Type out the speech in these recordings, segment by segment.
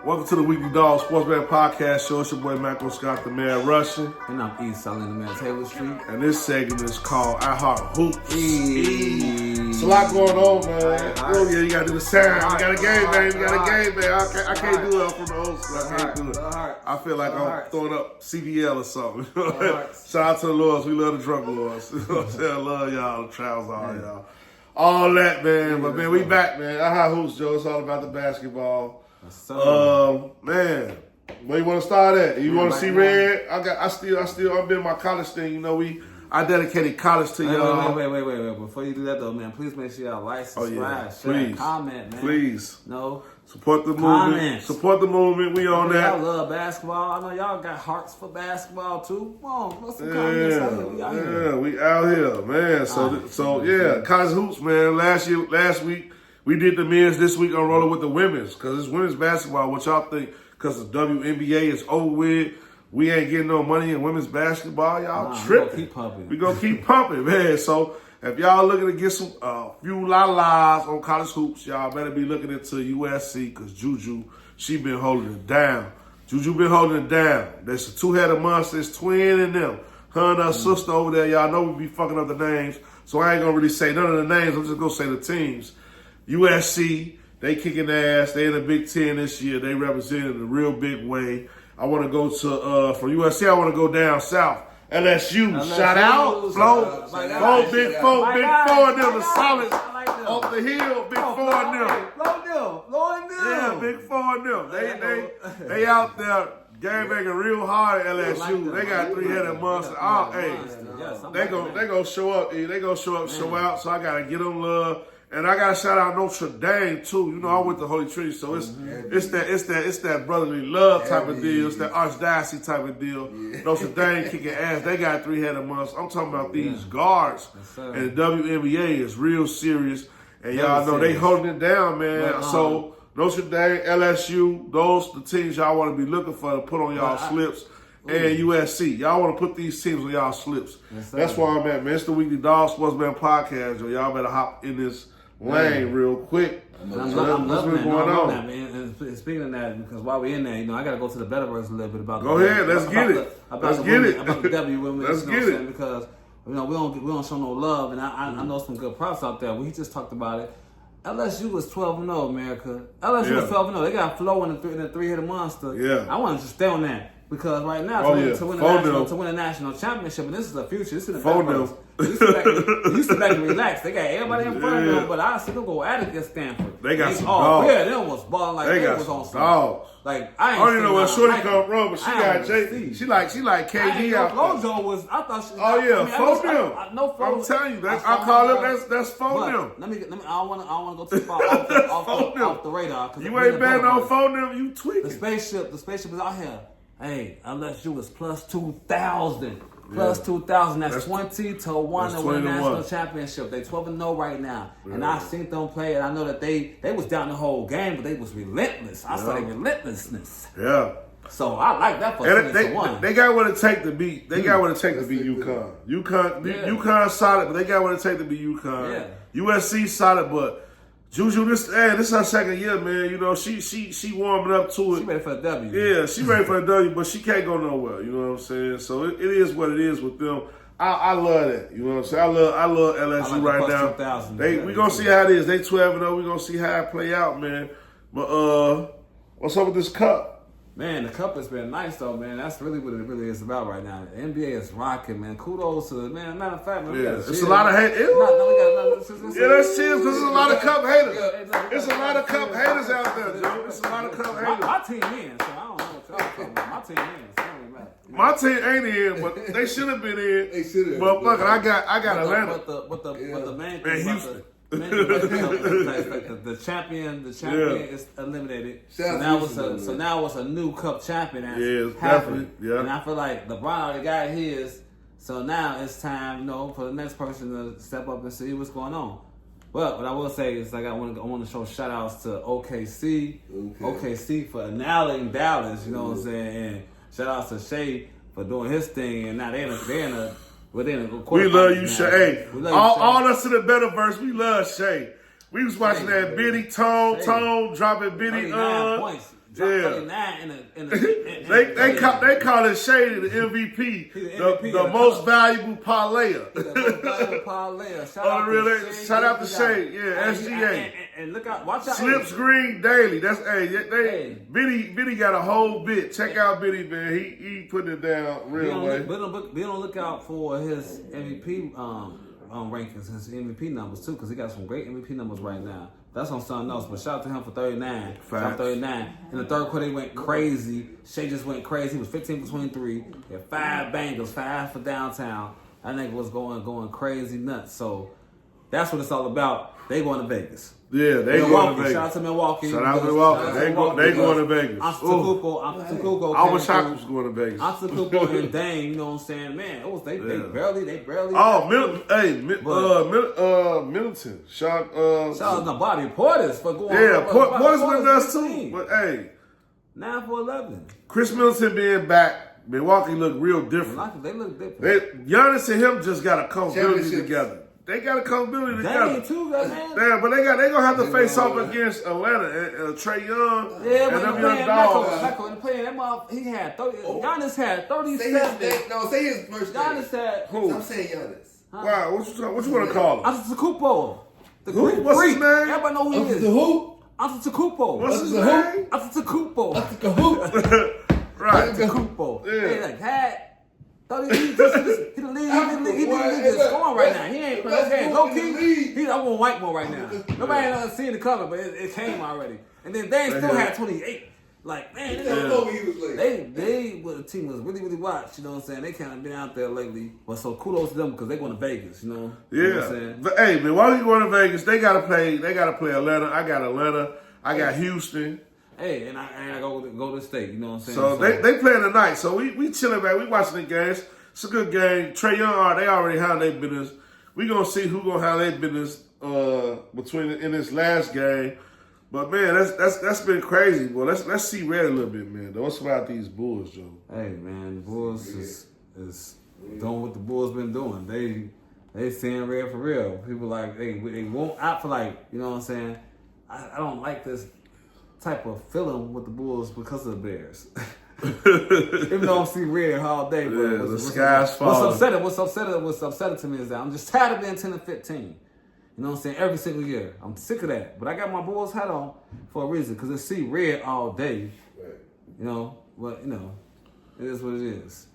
Welcome to the Weekly Dog Sportsman Podcast Show. It's your boy Michael Scott, the man Russian. And I'm Salim, the man Taylor Street. And this segment is called I Heart Hoops. It's a lot going on, man. Oh, yeah, you got to do the sound. You got a game, man. You got a game, man. I can't do it from the old school. I can't do it. I feel like I'm throwing up CBL or something. Shout out to the Lords. We love the drunk Lords. You know what I'm saying? I love y'all. The Trials, all y'all. All that, man. But, man, we back, man. I Heart Hoops, Joe. It's all about the basketball. Man, where you want to start at? You want to see red? I've been my college thing. You know, I dedicated college to y'all. Wait. Before you do that though, man, please make sure y'all like, subscribe, share, comment, man. Please. No. Support the movement. Support the movement. We on that. Y'all love basketball. I know y'all got hearts for basketball too. Come on, what's some comments out here? We out here. Yeah, we out here, man. So yeah, college hoops, man. Last week. We did the men's. This week I'm rolling with the women's because it's women's basketball. What y'all think? Because the WNBA is over with. We ain't getting no money in women's basketball. Y'all tripping. We gonna keep pumping, man. So if y'all looking to get some few la-las on college hoops, y'all better be looking into USC because Juju, she been holding it down. Juju been holding it down. There's a two-headed monster. It's twin in them. Her and her sister over there. Y'all know we be fucking up the names. So I ain't gonna really say none of the names. I'm just gonna say the teams. USC, they kicking ass. They in the Big Ten this year. They represented in a real big way. I want to go to, from USC, I want to go down south. LSU, shout out. Flo, Big Four of them, the solids off the hill, Big Four of them. Yeah, Big Four of them. They out there game banging real hard at LSU. They got three-headed monster. They gonna show up. They gonna show up, show out. So I gotta get them love. And I gotta shout out Notre Dame too. You know, I went to Holy Trinity, so it's that brotherly love type of deal. It's that archdiocese type of deal. Notre Dame kicking ass. They got three-headed monsters. I'm talking about these guards. And the WNBA is real serious. And y'all know they holding it down, man. So Notre Dame, LSU, those the teams y'all want to be looking for to put on y'all slips. And USC. Y'all want to put these teams on y'all slips. That's where I'm at, man. It's the Weekly Dog Sportsman Podcast. Y'all better hop in this lane real quick. I'm loving that, man. And speaking of that, because while we're in there, you know, I got to go to the betterverse a little bit about. Go ahead, let's get it. About the W women. Let's get it. Because you know we don't show no love, and I know some good props out there. We just talked about it. LSU was 12-0, America. LSU was 12-0. They got Flo in the three-headed monster. Yeah. I want to just stay on that. Because right now, to win a national championship, and this is the future, this is the background. You used to back and relax. They got everybody in front of them, but I see them go at it against Stanford. They got some dogs. Yeah, them was balling like they was on some dogs. Like I don't even know where Shorty come from, but she got J. She like KD out there. Flojo was. I thought she. Oh yeah, phone them. No phone. I'm telling you, I call it. That's phone them. Let me. I don't want to go too far off the radar. You ain't betting on phone them. You tweaking. The spaceship is out here. Hey, unless you was plus 2,000. Plus 2,000. That's 20 to 1 to win a national championship. They 12-0 right now. Yeah. And I seen them play, and I know that they was down the whole game, but they was relentless. I saw their relentlessness. Yeah. So I like that for 20 to 1. They got what it take to beat. They got what it take to beat UConn. UConn solid, but they got what it take to beat UConn. Yeah. USC solid, but Juju, this is her second year, man. You know, she warming up to it. She ready for the W. Yeah, she ready for the W, but she can't go nowhere. You know what I'm saying? So it is what it is with them. I love that. You know what I'm saying? I love LSU right now. We gonna see how it is. They 12-0. We gonna see how it play out, man. But what's up with this cup? Man, the cup has been nice though, man. That's really what it really is about right now. The NBA is rocking, man. Kudos to the man. Matter of fact, man, it's a lot of hate. That's cheers because there's a lot of cup haters. It's a lot of cup haters out there, Joe. It's a lot of cup haters. My team in, so I don't know what y'all talking about. My team in, so it don't matter. My team ain't in, but they should have been in. They should have. But fuck it, I got Atlanta. But the main thing about Houston. The champion is eliminated. So now it's a new cup champion. Definitely. Yeah. And I feel like LeBron already got his. So now it's time, for the next person to step up and see what's going on. But what I will say is, like, I want to show shout outs to OKC for annihilating Dallas. You know what I'm saying? And shout outs to Shea for doing his thing. And now they're in a we love you, Shay. All us in the betterverse, we love Shay. We was watching that Biddy Tone dropping Biddy. 39 points. dropped 39 in the they call it Shady the MVP, the most valuable parlayer. The most valuable parlayer. Shout out to Shade, SGA. And look out, watch out. Slips Green Daily. That's Biddy got a whole bit. Check out Biddy, man. He putting it down real way. Be on the lookout for his MVP rankings, his MVP numbers too, because he got some great MVP numbers right now. That's on something else, but shout out to him for 39. Shout 39. In the third quarter, he went crazy. Shea just went crazy. He was 15 for 23. He had 5 bangers, 5 for downtown. I think it was going crazy nuts. So that's what it's all about. They going to Vegas. Yeah, they going to Vegas. Shout out to Milwaukee. Shout out to Milwaukee. They going to Vegas. Antetokounmpo. I wish I was going to Vegas. Antetokounmpo and Dame, you know what I'm saying? Man, they barely. Oh, Middleton. Shout out to Bobby Portis for going. Yeah, Portis been us too. But hey, 9 for 11. Chris Middleton being back, Milwaukee look real different. They look different. Giannis and him just got accountability together. They got accountability together. They too, man. Yeah, but they gonna have to face off against Atlanta and Trae Young and them young dogs. He had 30. Giannis had 37. Say his first name. Giannis had who? I'm saying Giannis. Wow, what you want to call him? Antetokounmpo. The who? Greek What's his freak. name? Everybody know who he is. The who? Antetokounmpo. What's his name? Antetokounmpo. Right. Antetokounmpo. Yeah. He had 30. He the league is scoring right now. He ain't playing. Low key. I'm on white more right now. Nobody ain't seen the cover, but it came already. And then they still had 28. Like, man, they the team was really watched, you know what I'm saying? They kind of been out there lately. But so kudos to them because they going to Vegas, you know? Yeah. You know what I'm saying? But hey, man, while you going to Vegas, they gotta play Atlanta. I got Atlanta. I got Houston. Hey, and I go to the state, you know what I'm saying? So they playing tonight. So we chilling back. We watching the games. It's a good game. Trae Young, they already handled their business. We gonna see who gonna handle their business in this last game. But man, that's been crazy. Well, let's see Red a little bit, man. What's about these Bulls, Joe? Hey man, the Bulls is doing what the Bulls been doing. They seeing Red for real. People like they won't out for like, you know what I'm saying? I don't like this type of feeling with the Bulls because of the Bears. Even though I see Red all day, but the sky's falling. What's upsetting to me is that I'm just tired of being 10 and 15. You know what I'm saying? Every single year. I'm sick of that. But I got my Bulls hat on for a reason, because I see Red all day. Right. You know, but you know, it is what it is.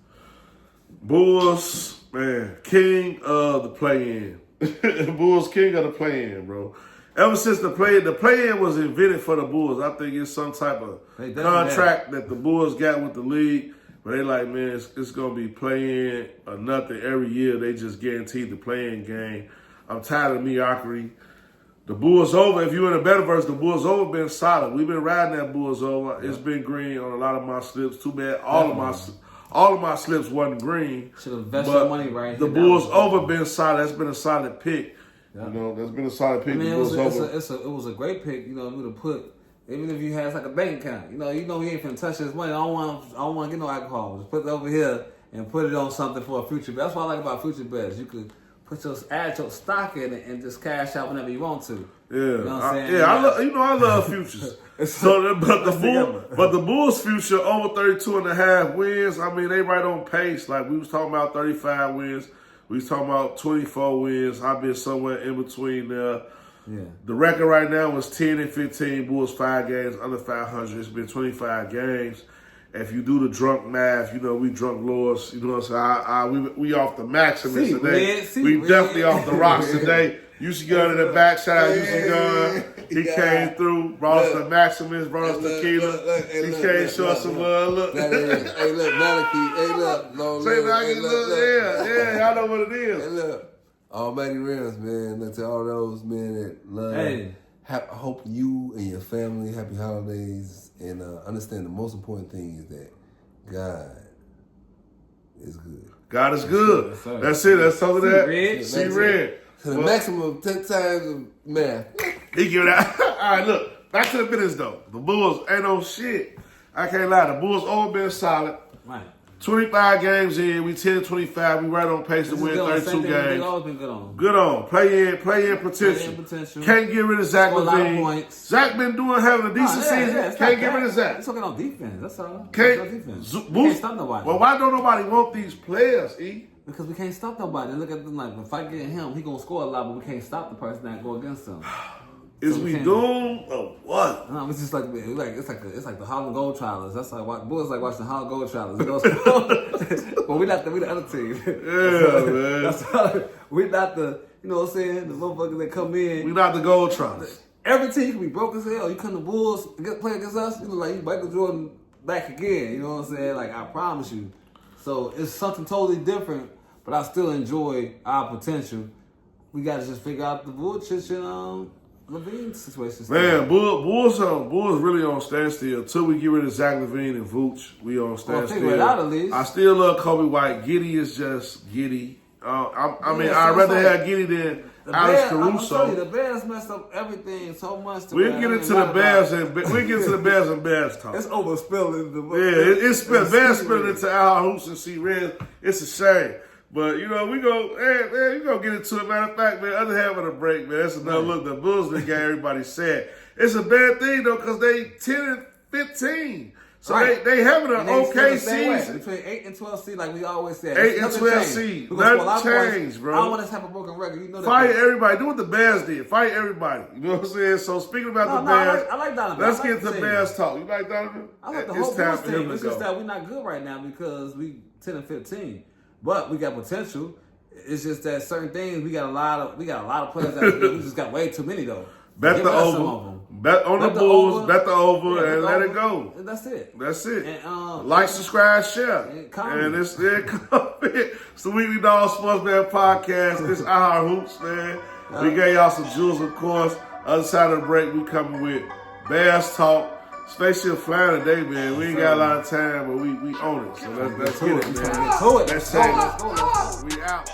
Bulls, man, king of the play-in. Bulls king of the play-in, bro. Ever since the play-in was invented for the Bulls, I think it's some type of contract that the Bulls got with the league. But they like, man, it's going to be play-in or nothing. Every year they just guaranteed the play-in game. I'm tired of mediocrity. The Bulls over. If you're in the Betterverse, the Bulls over been solid. We've been riding that Bulls over. It's been green on a lot of my slips. Too bad all of my slips wasn't green. Should have invested your money right. The Bulls over been solid. That's been a solid pick. Yeah. You know, that's been a solid pick. I mean, it was a great pick. You know, we would put, even if you had like a bank account. You know he ain't finna touch his money. I don't want to get no alcohol. Just put it over here and put it on something for a future bet. That's what I like about future bets. You could add your stock in it and just cash out whenever you want to. Yeah, you know what I'm saying? I love futures. But the Bulls' future over 32.5 wins. I mean, they right on pace. Like we was talking about 35 wins. We was talking about 24 wins. I've been somewhere in between there. Yeah. The record right now was 10 and 15. Bulls 5 games under 500. It's been 25 games. If you do the drunk math, you know, we drunk lords, you know what I'm saying? We off the Maximus today. We definitely off the rocks today. UC Gun in the back. Shout out UC Gun. He came through, brought us the Maximus, brought us tequila. He came, show us some love. Look. Hey, look, Malachi. Hey, look. Yeah, y'all know what it is. Hey, look. Almighty Rims, man. Look to all those men that love. Hey. I hope you and your family happy holidays. And understand the most important thing is that God is good. God is good. That's it. Let's talk that. See red. To the maximum of 10 times of math. He give it out. All right, look. Back to the business, though. The Bulls ain't no shit. I can't lie. The Bulls all been solid. Right. 25 games in, we 10-25. We right on pace to win 32 games. Always been good on. Good on. Play in potential. Can't get rid of Zach LaVine. Zach been having a decent season. Can't get rid of Zach. It's okay on defense. That's all. Can't stop nobody. Well, why don't nobody want these players, E? Because we can't stop nobody. Look at them like, if I get him, he gonna score a lot, but we can't stop the person that go against him. Is we doomed or what? No, it's just like it's like the Harlem Gold Trials. That's like boys like watching the Harlem Gold Trials. But we the other team. Yeah, man. We not the, you know what I'm saying, the motherfuckers that come in. We not the Gold Trials. Every team can be broke as hell. You come to Bulls play against us, you look like you Michael Jordan back again. You know what I'm saying? Like, I promise you. So it's something totally different, but I still enjoy our potential. We got to just figure out the bullshit and LaVine situation. Man, Bulls really on standstill until we get rid of Zach LaVine and Vooch. We on standstill. Figure it out at least. I still love Kobe White. Giddy is just Giddy. I'd rather have Giddy than Alex Caruso. I'm telling you, the Bears messed up everything so much. We'll get into the Bears and Bears talk. It's overspilling. It's Bears spilling into our hoops and see red. It's a shame. But, you know, we gonna get into it. Matter of fact, man, other half of the break, man, that's another look. The Bulls that got everybody sad. It's a bad thing, though, because they 10-15. So they having an okay season. Between 8 and 12 seed, like we always said. 8 and 12 seed. Nothing changed, bro. I don't want us to have a broken record. You know that. Fight everybody. Do what the Bears did. Fight everybody. You know what I'm saying? So speaking about the Bears, I like Donovan. Let's get to the Bears talk. You like Donovan? I like the whole Bulls team. It's just that we're not good right now because we 10-15. But we got potential. It's just that certain things we got a lot of players that we just got way too many though. Bet the over. Bet on the Bulls. Bet the over and let it go. And that's it. That's it. And, like, subscribe, share. And it's the Weekly Dog Sports Man Podcast. It's our hoops, man. We gave y'all some jewels, of course. Other side of the break, we coming with Bears talk. Spaceship flying today, man. We ain't got a lot of time, but we own it. So let's get it, man. Let's Let's take it. We out.